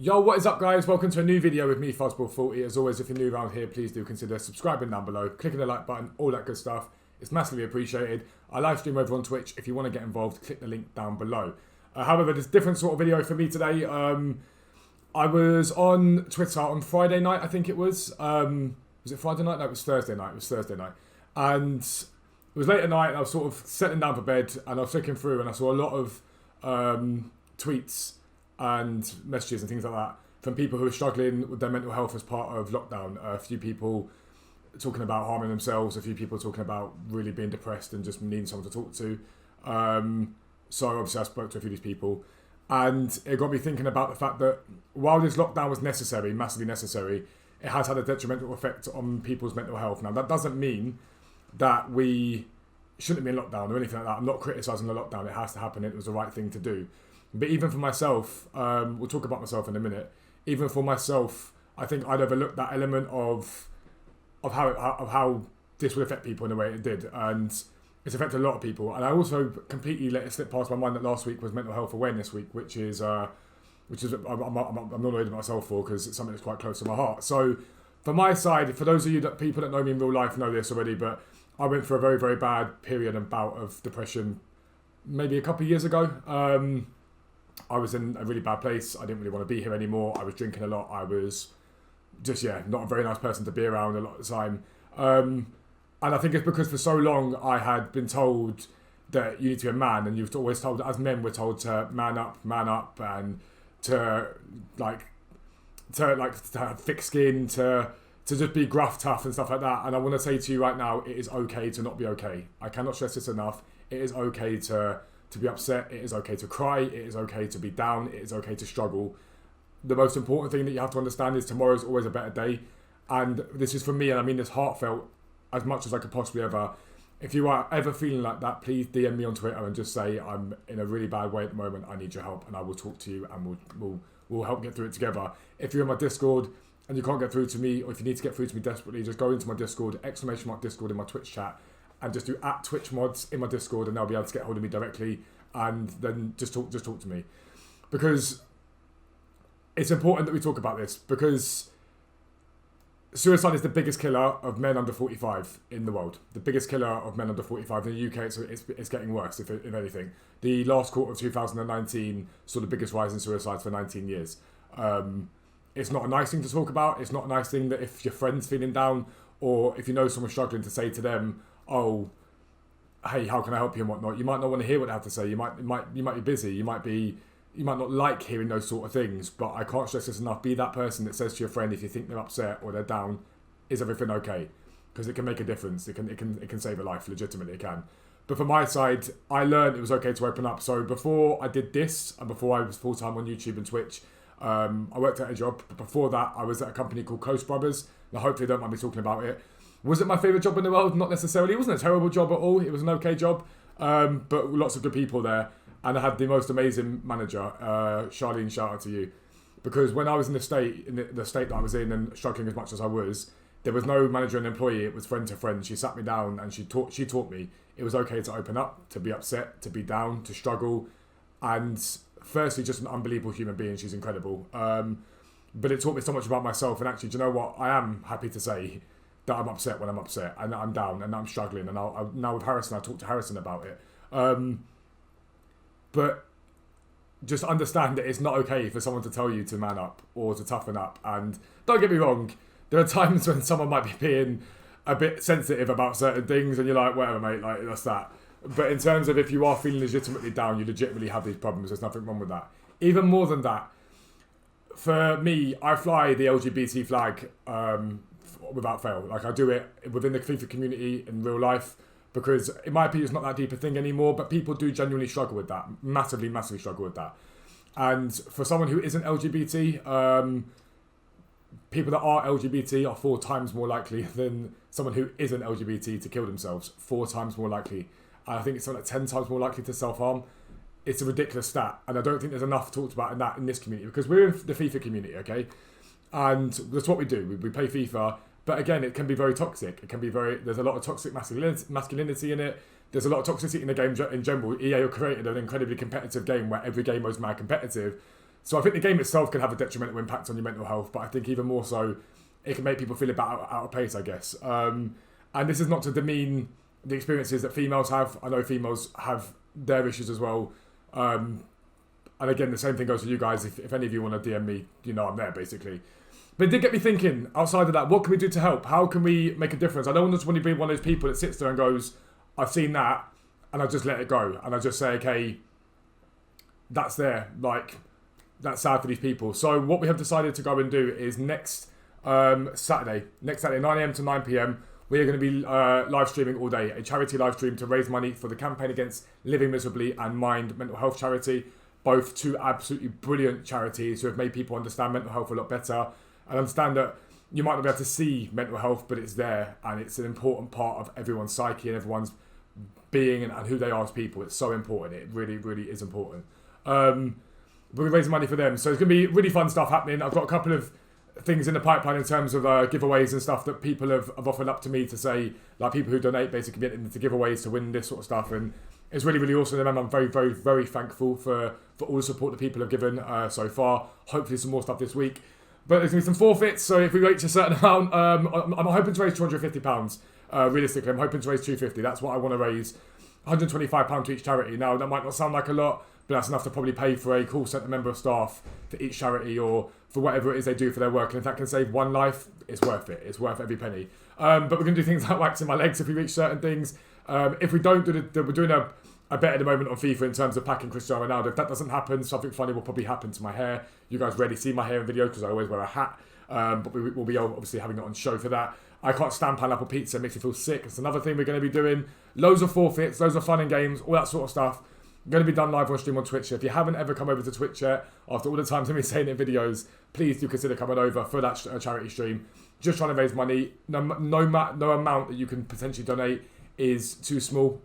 Yo, what is up guys? Welcome to a new video with me, Fuzzball40. As always, if you're new around here, please do consider subscribing down below, clicking the like button, all that good stuff. It's massively appreciated. I live stream over on Twitch. If you want to get involved, click the link down below. However, there's a different sort of video for me today. I was on Twitter on Friday night, I think it was. Was it Friday night? No, it was Thursday night. It was Thursday night. And it was late at night and I was sort of settling down for bed and I was flicking through and I saw a lot of tweets and messages and things like that from people who are struggling with their mental health as part of lockdown. A few people talking about harming themselves, a few people talking about really being depressed and just needing someone to talk to. So obviously I spoke to a few of these people and it got me thinking about the fact that while this lockdown was necessary, massively necessary, it has had a detrimental effect on people's mental health. Now that doesn't mean that we shouldn't be in lockdown or anything like that. I'm not criticising the lockdown, it has to happen, it was the right thing to do. But even for myself, we'll talk about myself in a minute. Even for myself, I think I'd overlooked that element of how this would affect people in the way it did, and it's affected a lot of people. And I also completely let it slip past my mind that last week was Mental Health Awareness Week, which is I'm not annoyed at myself for because it's something that's quite close to my heart. So for my side, for those of you people that know me in real life know this already, but I went through a very, very bad period and bout of depression maybe a couple of years ago. I was in a really bad place. I didn't really want to be here anymore. I was drinking a lot. I was just, not a very nice person to be around a lot of the time. And I think it's because for so long I had been told that you need to be a man, and you've always told, as men, we're told to man up, and to have thick skin, to just be gruff, tough and stuff like that. And I want to say to you right now, it is okay to not be okay. I cannot stress this enough. It is okay to be upset, it is okay to cry, it is okay to be down, it is okay to struggle. The most important thing that you have to understand is tomorrow is always a better day. And this is for me, and I mean this heartfelt as much as I could possibly ever. If you are ever feeling like that, please DM me on Twitter and just say, I'm in a really bad way at the moment, I need your help, and I will talk to you and we'll help get through it together. If you're in my Discord and you can't get through to me, or if you need to get through to me desperately, just go into my Discord, !Discord in my Twitch chat, and just do @TwitchMods in my Discord, and they'll be able to get hold of me directly, and then just talk to me. Because it's important that we talk about this, because suicide is the biggest killer of men under 45 in the world. The biggest killer of men under 45 in the UK. It's getting worse, if anything. The last quarter of 2019 saw the biggest rise in suicides for 19 years. It's not a nice thing to talk about. It's not a nice thing that if your friend's feeling down, or if you know someone's struggling, to say to them, oh, hey, how can I help you and whatnot. You might not want to hear what they have to say. You might be busy. You might not like hearing those sort of things. But I can't stress this enough. Be that person that says to your friend, if you think they're upset or they're down, is everything okay? Because it can make a difference. It can save a life. Legitimately, it can. But for my side, I learned it was okay to open up. So before I did this, and before I was full time on YouTube and Twitch, I worked at a job. But before that, I was at a company called Coast Brothers. Now, hopefully, they don't mind me talking about it. Was it my favourite job in the world? Not necessarily. It wasn't a terrible job at all. It was an okay job. But lots of good people there. And I had the most amazing manager. Charlene, shout out to you. Because when I was in the state that I was in and struggling as much as I was, there was no manager and employee. It was friend to friend. She sat me down and she taught me it was okay to open up, to be upset, to be down, to struggle. And firstly, just an unbelievable human being. She's incredible. But it taught me so much about myself. And actually, do you know what? I am happy to say that I'm upset when I'm upset, and that I'm down, and that I'm struggling. And now with Harrison, I talk to Harrison about it. But just understand that it's not okay for someone to tell you to man up or to toughen up. And don't get me wrong, there are times when someone might be being a bit sensitive about certain things, and you're like, whatever, mate, like that's that. But in terms of if you are feeling legitimately down, you legitimately have these problems. There's nothing wrong with that. Even more than that, for me, I fly the LGBT flag without fail. Like, I do it within the FIFA community in real life, because in my opinion it's not that deep a thing anymore, but people do genuinely struggle with that. Massively struggle with that. And for someone who isn't LGBT, people that are LGBT are 4 times more likely than someone who isn't LGBT to kill themselves. 4 times more likely. And I think it's something like 10 times more likely to self-harm. It's a ridiculous stat, and I don't think there's enough talked about in this community, because we're in the FIFA community, okay? And that's what we do. We play FIFA. But again, it can be very toxic. It can be there's a lot of toxic masculinity in it. There's a lot of toxicity in the game in general. EA have created an incredibly competitive game where every game is mad competitive. So I think the game itself can have a detrimental impact on your mental health, but I think even more so, it can make people feel a bit out of place, I guess. And this is not to demean the experiences that females have. I know females have their issues as well. And again, the same thing goes for you guys. If any of you want to DM me, you know I'm there, basically. But it did get me thinking, outside of that, what can we do to help? How can we make a difference? I don't just want to be one of those people that sits there and goes, I've seen that, and I just let it go. And I just say, okay, that's there. Like, that's sad for these people. So what we have decided to go and do is next Saturday, 9 a.m. to 9 p.m, we are going to be live streaming all day, a charity live stream to raise money for the campaign against Living Miserably and Mind mental health charity. Both two absolutely brilliant charities who have made people understand mental health a lot better and understand that you might not be able to see mental health, but it's there and it's an important part of everyone's psyche and everyone's being and who they are as people. It's so important. It really, really is important. We're raising money for them. So it's going to be really fun stuff happening. I've got a couple of things in the pipeline in terms of giveaways and stuff that people have offered up to me to say, like people who donate basically get into giveaways to win this sort of stuff. And it's really, really awesome. And I'm very, very, very thankful for all the support that people have given so far. Hopefully some more stuff this week. But there's going to be some forfeits. So if we reach a certain amount, I'm hoping to raise £250. Realistically, I'm hoping to raise £250. That's what I want to raise. £125 to each charity. Now, that might not sound like a lot, but that's enough to probably pay for a call centre member of staff for each charity or for whatever it is they do for their work. And if that can save one life, it's worth it. It's worth every penny. But we're going to do things like waxing my legs if we reach certain things. If we don't do we're doing a bet at the moment on FIFA in terms of packing Cristiano Ronaldo. If that doesn't happen, something funny will probably happen to my hair. You guys rarely see my hair in videos because I always wear a hat. But we will be obviously having it on show for that. I can't stand pineapple pizza. It makes me feel sick. It's another thing we're going to be doing. Loads of forfeits, loads of fun and games, all that sort of stuff. Going to be done live on stream on Twitch. If you haven't ever come over to Twitch yet, after all the times I've been saying it in videos, please do consider coming over for that charity stream. Just trying to raise money. No amount that you can potentially donate is too small.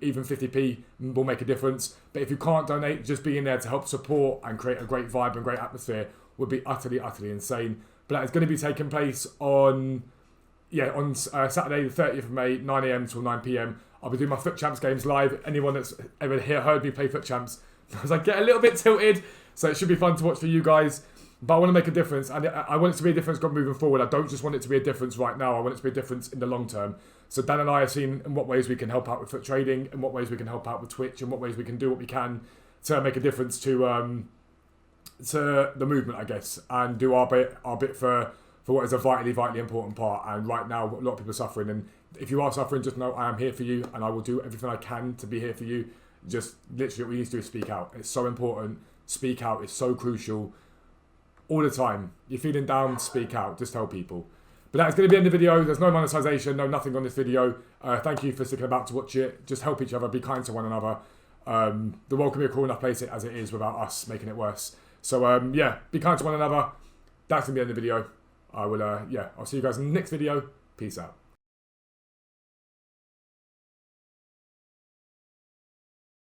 Even 50p will make a difference. But if you can't donate, just being there to help support and create a great vibe and great atmosphere would be utterly, utterly insane. But that is going to be taking place on Saturday the 30th of May, 9 a.m. till 9 p.m. I'll be doing my Foot Champs games live. Anyone that's ever heard me play Foot Champs, because I get a little bit tilted, so it should be fun to watch for you guys. But I want to make a difference, and I want it to be a difference moving forward. I don't just want it to be a difference right now. I want it to be a difference in the long term. So Dan and I have seen in what ways we can help out with foot trading, in what ways we can help out with Twitch, in what ways we can do what we can to make a difference to the movement, I guess, and do our bit for what is a vitally, vitally important part. And right now, a lot of people are suffering. And if you are suffering, just know I am here for you, and I will do everything I can to be here for you. Just literally, what we need to do is speak out. It's so important. Speak out. It's so crucial. All the time. You're feeling down, speak out. Just tell people. But that's going to be in the video. There's no monetization, no nothing on this video. Thank you for sticking about to watch it. Just help each other. Be kind to one another. The world can be a cruel enough place as it is without us making it worse. So, be kind to one another. That's going to be in the video. I'll see you guys in the next video. Peace out.